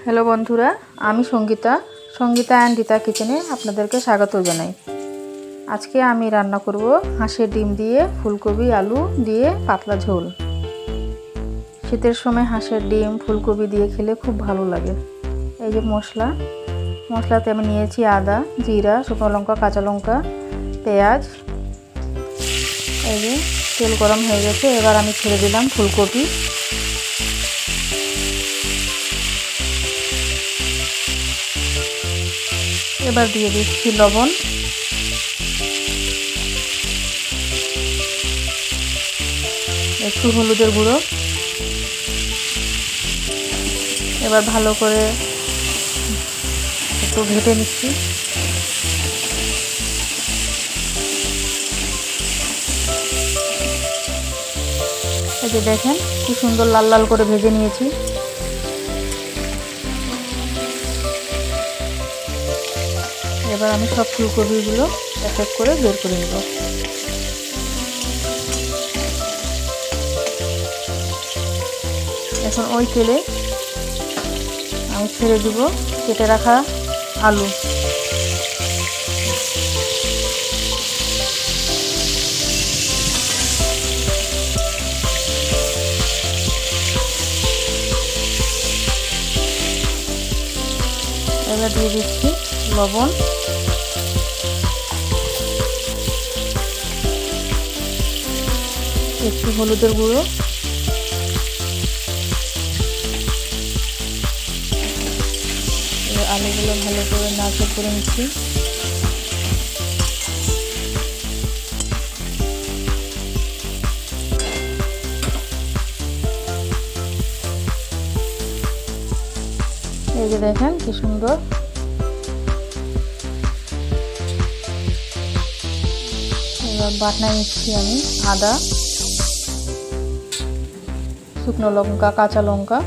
Hello বন্ধুরা, আমি Sangeeta and Rita কিচেনে আপনাদেরকে স্বাগত জানাই। আজকে আমি রান্না করব হাঁসের ডিম দিয়ে ফুলকপি আলু দিয়ে পাতলা ঝোল। শীতের সময় হাঁসের ডিম ফুলকপি দিয়ে খেলে খুব ভালো লাগে। এই যে মশলাতে আমি নিয়েছি আদা, জিরা, শুকনো লঙ্কা, কাঁচা লঙ্কা, পেঁয়াজ। এই যে তেল গরম হয়ে গেছে, এবার আমি ছেড়ে দিলাম ফুলকপি। এবার দিয়ে দিচ্ছি লবণ, একটু হলুদের গুঁড়ো। এবার ভালো করে একটু ঘেটে নিচ্ছি। এই যে দেখেন কি সুন্দর লাল লাল করে ভেজে নিয়েছি। এবার আমি সব ফুলকপিগুলো এক এক করে বের করে নেব। এখন ওই তেলে আমি ছেড়ে দিব কেটে রাখা আলু। এবার দিয়ে দিচ্ছি লবণ, একটু হলুদের গুঁড়ো, আলুগুলো ভালো করে নাড়াচাড়া করে নিচ্ছি। এই যে দেখেন কি সুন্দর। এবার বাটনা নিচ্ছি আমি আদা, শুকনো লঙ্কা, কাঁচা লঙ্কা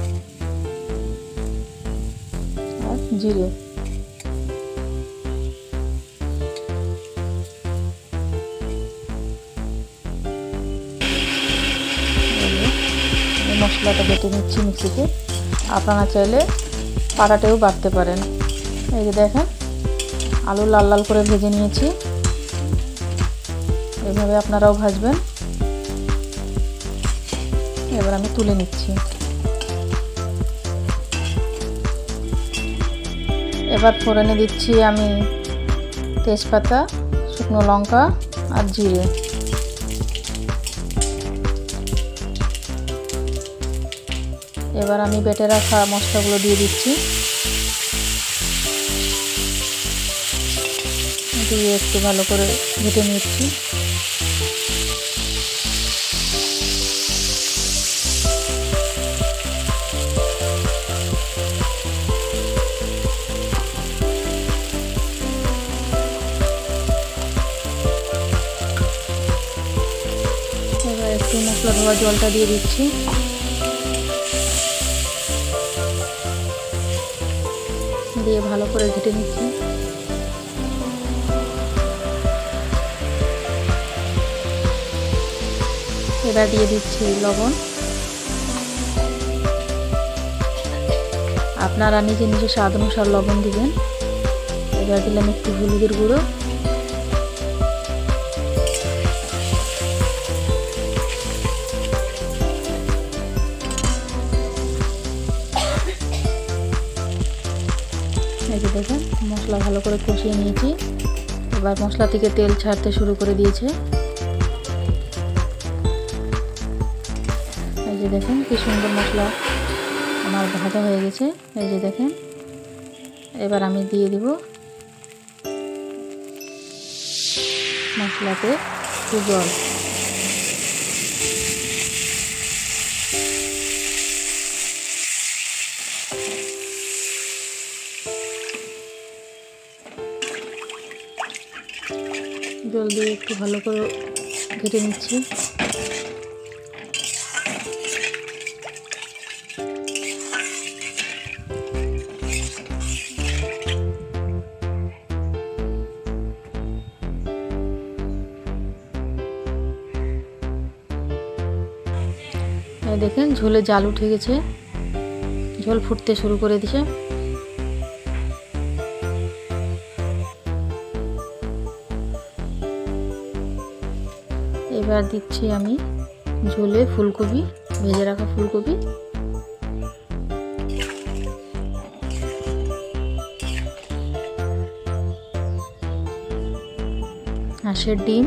আর জিরে। মশলাটা বেটে নিচ্ছি মিক্সিতে। আপনারা চাইলে পাটাতেও বাটতে পারেন। এই যে দেখেন আলু লাল লাল করে ভেজে নিয়েছি, এভাবে আপনারাও ভাজবেন। এবার আমি তুলে নিচ্ছি। এবার ফোড়নে দিচ্ছি আমি তেজপাতা, শুকনো লঙ্কা আর জিরে। এবার আমি বেটে রাখা মশলাগুলো দিয়ে দিচ্ছি, দিয়ে একটু ভালো করে ভেজে নিচ্ছি। এবার একটু মশলা ধোয়া জলটা দিয়ে দিচ্ছি। দিয়ে ভালো করে ঘেটে নিচ্ছি। এবার দিয়ে দিচ্ছি লবণ। আপনারা নিজে স্বাদ অনুসার লবণ দিবেন। এবার দিলাম একটু হলুদের গুঁড়ো, এই যে দেখেন মশলা ভালো করে কষিয়ে নিয়েছি। এবার মশলা থেকে তেল ছাড়তে শুরু করে দিয়েছে। এই যে দেখেন কি সুন্দর মশলা আমার ভাজা হয়ে গেছে। এই যে দেখেন এবার আমি দিয়ে দিব মশলাতে একটু জল। জল দিয়ে একটু ভালো করে ঘেটে নিচ্ছি। দেখেন ঝোলে জাল উঠে গেছে, ঝোল ফুটতে শুরু করে দিয়েছে। এবার দিচ্ছি আমি ঝোলে ফুলকপি, ভেজে রাখা ফুলকপি। হাঁসের ডিম,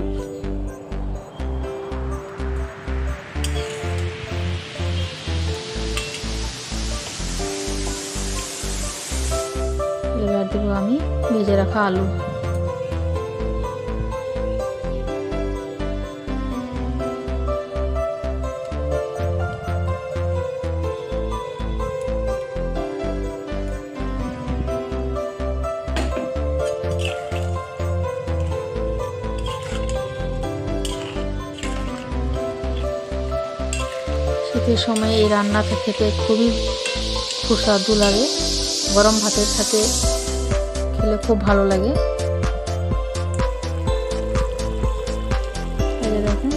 এবার দেবো আমি ভেজে রাখা আলু। শীতের সময় এই রান্নাটা খেতে খুবই সুস্বাদু লাগে, গরম ভাতের সাথে খেলে খুব ভালো লাগে। এই যে দেখুন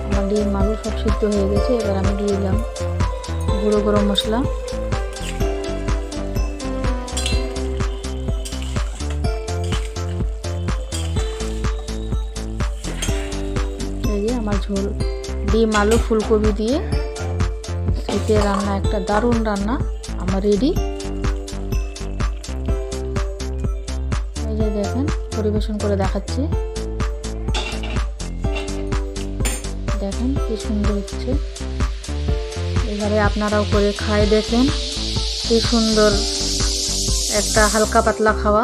আমার ডিম আলু সব সিদ্ধ হয়ে গেছে। এবার আমি দিয়ে দিলাম গুঁড়ো গরম মশলা, এই যে আমার ঝোল ডিম আলু ফুলকপি দিয়ে শীতের রান্না, একটা দারুণ রান্না আমার রেডি। এই যে দেখেন পরিবেশন করে দেখাচ্ছি, দেখেন কি সুন্দর হচ্ছে। এবারে আপনারাও করে খায় দেখেন কি সুন্দর একটা হালকা পাতলা খাওয়া।